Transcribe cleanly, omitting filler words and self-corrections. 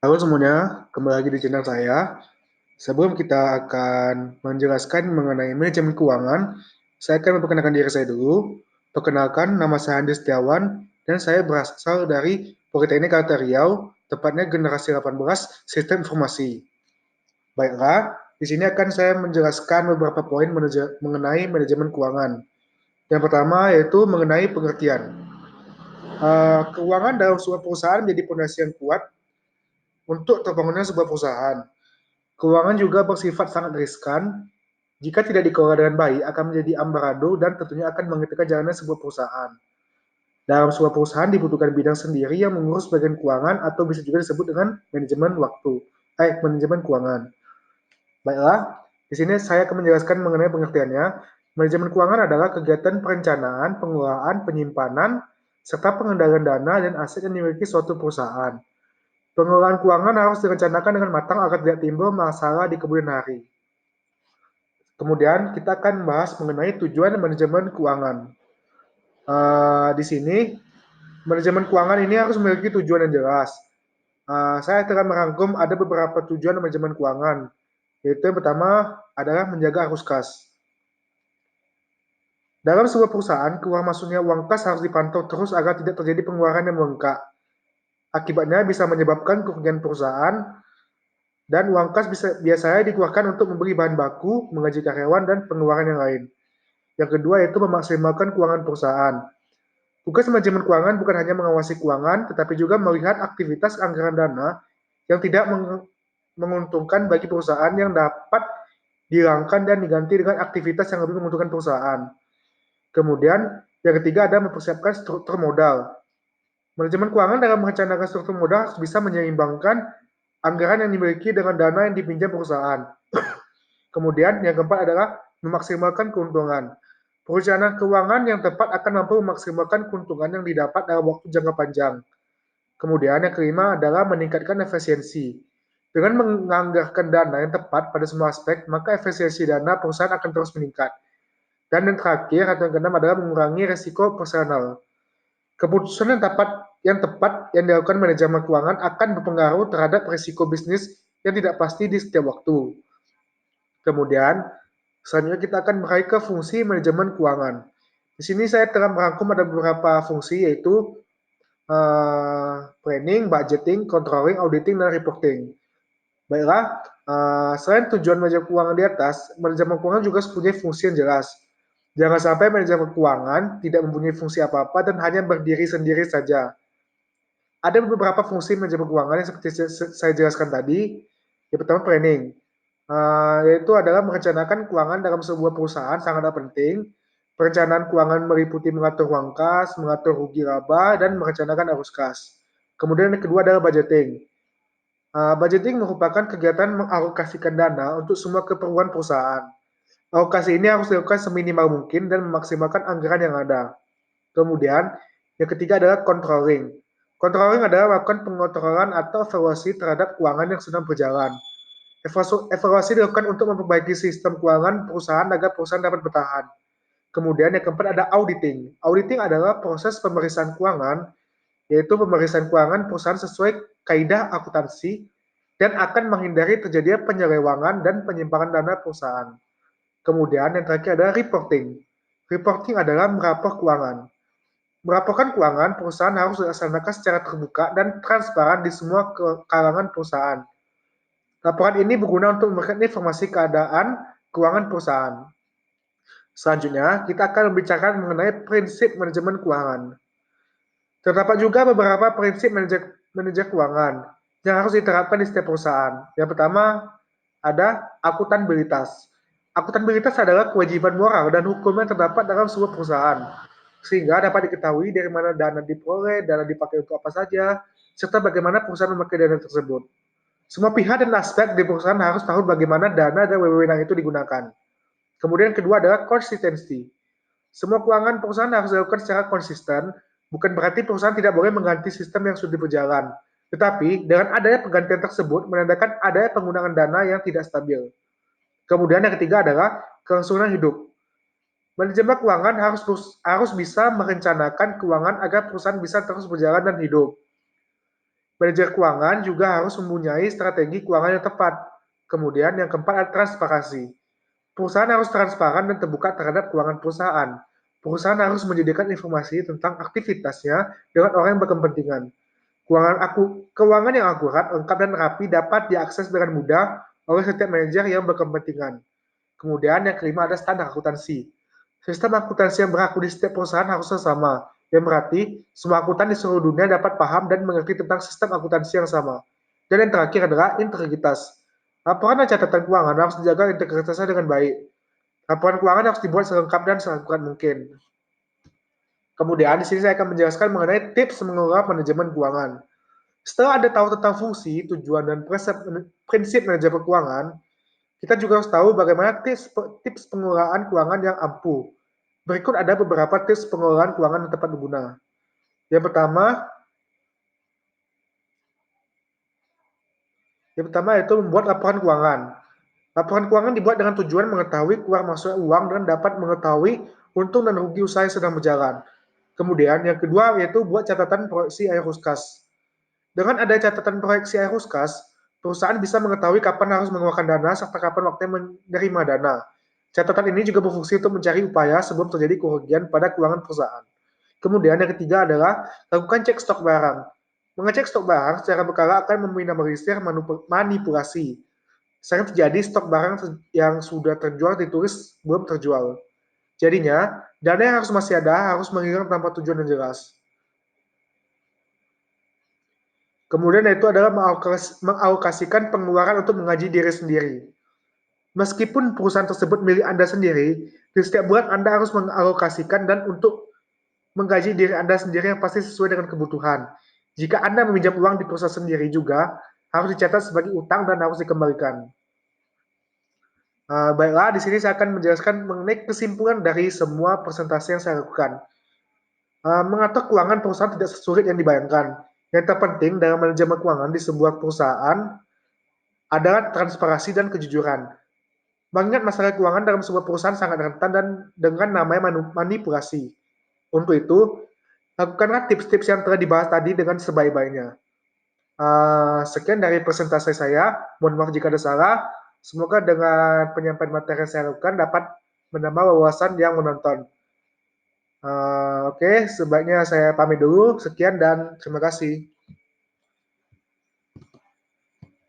Halo semuanya, kembali lagi di channel saya. Sebelum kita akan menjelaskan mengenai manajemen keuangan, saya akan memperkenalkan diri saya dulu. Perkenalkan, nama saya Andi Setiawan, dan saya berasal dari Politeknik Kaltara Riau, tepatnya generasi 18, Sistem Informasi. Baiklah, di sini akan saya menjelaskan beberapa poin mengenai manajemen keuangan. Yang pertama yaitu mengenai pengertian. Keuangan dalam sebuah perusahaan menjadi fondasi yang kuat untuk terbangunnya sebuah perusahaan. Keuangan juga bersifat sangat riskan. Jika tidak dikelola dengan baik, akan menjadi amburadul dan tentunya akan menghentikan jalannya sebuah perusahaan. Dalam sebuah perusahaan dibutuhkan bidang sendiri yang mengurus bagian keuangan atau bisa juga disebut dengan manajemen waktu, manajemen keuangan. Baiklah, di sini saya akan menjelaskan mengenai pengertiannya. Manajemen keuangan adalah kegiatan perencanaan, pengelolaan, penyimpanan, serta pengendalian dana dan aset yang dimiliki suatu perusahaan. Pengelolaan keuangan harus direncanakan dengan matang agar tidak timbul masalah di kemudian hari. Kemudian kita akan membahas mengenai tujuan manajemen keuangan. Di sini manajemen keuangan ini harus memiliki tujuan yang jelas. Saya akan merangkum ada beberapa tujuan manajemen keuangan, yaitu yang pertama adalah menjaga arus kas. Dalam sebuah perusahaan, keluar masuknya uang kas harus dipantau terus agar tidak terjadi pengeluaran yang membengkak. Akibatnya bisa menyebabkan kerugian perusahaan dan uang kas biasanya dikeluarkan untuk membeli bahan baku, menggaji karyawan, dan pengeluaran yang lain. Yang kedua yaitu memaksimalkan keuangan perusahaan. Tugas manajemen keuangan bukan hanya mengawasi keuangan, tetapi juga melihat aktivitas anggaran dana yang tidak menguntungkan bagi perusahaan yang dapat dihilangkan dan diganti dengan aktivitas yang lebih menguntungkan perusahaan. Kemudian, yang ketiga ada mempersiapkan struktur modal. Manajemen keuangan dalam merencanakan struktur modal harus bisa menyeimbangkan anggaran yang dimiliki dengan dana yang dipinjam perusahaan. Kemudian, yang keempat adalah memaksimalkan keuntungan. Perencanaan keuangan yang tepat akan mampu memaksimalkan keuntungan yang didapat dalam waktu jangka panjang. Kemudian yang kelima adalah meningkatkan efisiensi. Dengan menganggarkan dana yang tepat pada semua aspek, maka efisiensi dana perusahaan akan terus meningkat. Dan yang terakhir atau yang keenam adalah mengurangi risiko personal. Keputusan yang tepat yang dilakukan manajemen keuangan akan berpengaruh terhadap risiko bisnis yang tidak pasti di setiap waktu. Kemudian, selanjutnya kita akan meraih ke fungsi manajemen keuangan. Di sini saya telah merangkum ada beberapa fungsi yaitu planning, budgeting, controlling, auditing, dan reporting. Baiklah, selain tujuan manajemen keuangan di atas, manajemen keuangan juga mempunyai fungsi yang jelas. Jangan sampai manajemen keuangan tidak mempunyai fungsi apa-apa dan hanya berdiri sendiri saja. Ada beberapa fungsi manajemen keuangan yang seperti saya jelaskan tadi. Yang pertama planning, yaitu adalah merencanakan keuangan dalam sebuah perusahaan sangatlah penting. Perencanaan keuangan meliputi mengatur uang kas, mengatur rugi laba, dan merencanakan arus kas. Kemudian yang kedua adalah budgeting. Budgeting merupakan kegiatan mengalokasikan dana untuk semua keperluan perusahaan. Alokasi ini harus dilakukan seminimal mungkin dan memaksimalkan anggaran yang ada. Kemudian, yang ketiga adalah controlling. Controlling adalah melakukan pengontrolan atau evaluasi terhadap keuangan yang sedang berjalan. Evaluasi dilakukan untuk memperbaiki sistem keuangan perusahaan agar perusahaan dapat bertahan. Kemudian yang keempat ada auditing. Auditing adalah proses pemeriksaan keuangan, yaitu pemeriksaan keuangan perusahaan sesuai kaidah akuntansi dan akan menghindari terjadinya penyelewangan dan penyimpangan dana perusahaan. Kemudian yang terakhir adalah reporting. Reporting adalah merapor keuangan. Melaporkan keuangan perusahaan harus dilaksanakan secara terbuka dan transparan di semua kalangan perusahaan. Laporan ini berguna untuk memberikan informasi keadaan keuangan perusahaan. Selanjutnya, kita akan membicarakan mengenai prinsip manajemen keuangan. Terdapat juga beberapa prinsip manajer keuangan yang harus diterapkan di setiap perusahaan. Yang pertama, ada akuntabilitas. Akuntabilitas adalah kewajiban moral dan hukum yang terdapat dalam sebuah perusahaan, sehingga dapat diketahui dari mana dana diperoleh, dana dipakai untuk apa saja, serta bagaimana perusahaan memakai dana tersebut. Semua pihak dan aspek di perusahaan harus tahu bagaimana dana dan wewenang itu digunakan. Kemudian kedua adalah konsistensi. Semua keuangan perusahaan harus dilakukan secara konsisten, bukan berarti perusahaan tidak boleh mengganti sistem yang sudah berjalan. Tetapi, dengan adanya pergantian tersebut, menandakan adanya penggunaan dana yang tidak stabil. Kemudian yang ketiga adalah kelangsungan hidup. Manajemen keuangan harus bisa merencanakan keuangan agar perusahaan bisa terus berjalan dan hidup. Manajer keuangan juga harus mempunyai strategi keuangan yang tepat. Kemudian yang keempat adalah transparansi. Perusahaan harus transparan dan terbuka terhadap keuangan perusahaan. Perusahaan harus menyediakan informasi tentang aktivitasnya dengan orang yang berkepentingan. Keuangan yang akurat, lengkap, dan rapi dapat diakses dengan mudah oleh setiap manajer yang berkepentingan. Kemudian yang kelima ada standar akuntansi. Sistem akuntansi yang berlaku di setiap perusahaan harusnya sama, yang berarti semua akuntan di seluruh dunia dapat paham dan mengerti tentang sistem akuntansi yang sama. Dan yang terakhir adalah integritas. Laporan dan catatan keuangan harus dijaga integritasnya dengan baik. Laporan keuangan harus dibuat selengkap dan seakurat mungkin. Kemudian di sini saya akan menjelaskan mengenai tips mengelola manajemen keuangan. Setelah Anda tahu tentang fungsi, tujuan, dan prinsip manajemen keuangan, kita juga harus tahu bagaimana tips pengelolaan keuangan yang ampuh. Berikut ada beberapa tips pengelolaan keuangan yang tepat berguna. Yang pertama yaitu membuat laporan keuangan. Laporan keuangan dibuat dengan tujuan mengetahui keluar masuknya uang dan dapat mengetahui untung dan rugi usaha yang sedang berjalan. Kemudian yang kedua yaitu buat catatan proyeksi akhir kas. Dengan ada catatan proyeksi akhir kas, perusahaan bisa mengetahui kapan harus mengeluarkan dana serta kapan waktunya menerima dana. Catatan ini juga berfungsi untuk mencari upaya sebelum terjadi kerugian pada keuangan perusahaan. Kemudian yang ketiga adalah lakukan cek stok barang. Mengecek stok barang secara berkala akan meminimalisir manipulasi. Sering terjadi stok barang yang sudah terjual ditulis belum terjual. Jadinya, dana yang harus masih ada harus menghilang tanpa tujuan yang jelas. Kemudian itu adalah mengalokasikan pengeluaran untuk mengaji diri sendiri. Meskipun perusahaan tersebut milik Anda sendiri, di setiap bulan Anda harus mengalokasikan dan untuk menggaji diri Anda sendiri yang pasti sesuai dengan kebutuhan. Jika Anda meminjam uang di perusahaan sendiri juga, harus dicatat sebagai utang dan harus dikembalikan. Baiklah, di sini saya akan menjelaskan mengenai kesimpulan dari semua presentasi yang saya lakukan. Mengatur keuangan perusahaan tidak sesulit yang dibayangkan. Yang terpenting dalam manajemen keuangan di sebuah perusahaan adalah transparansi dan kejujuran. Mengingat masalah keuangan dalam sebuah perusahaan sangat rentan dan dengan namanya manipulasi. Untuk itu, lakukanlah tips-tips yang telah dibahas tadi dengan sebaik-baiknya. Sekian dari presentasi saya. Mohon maaf jika ada salah. Semoga dengan penyampaian materi yang saya lakukan dapat menambah wawasan yang menonton. Oke, sebaiknya saya pamit dulu. Sekian dan terima kasih.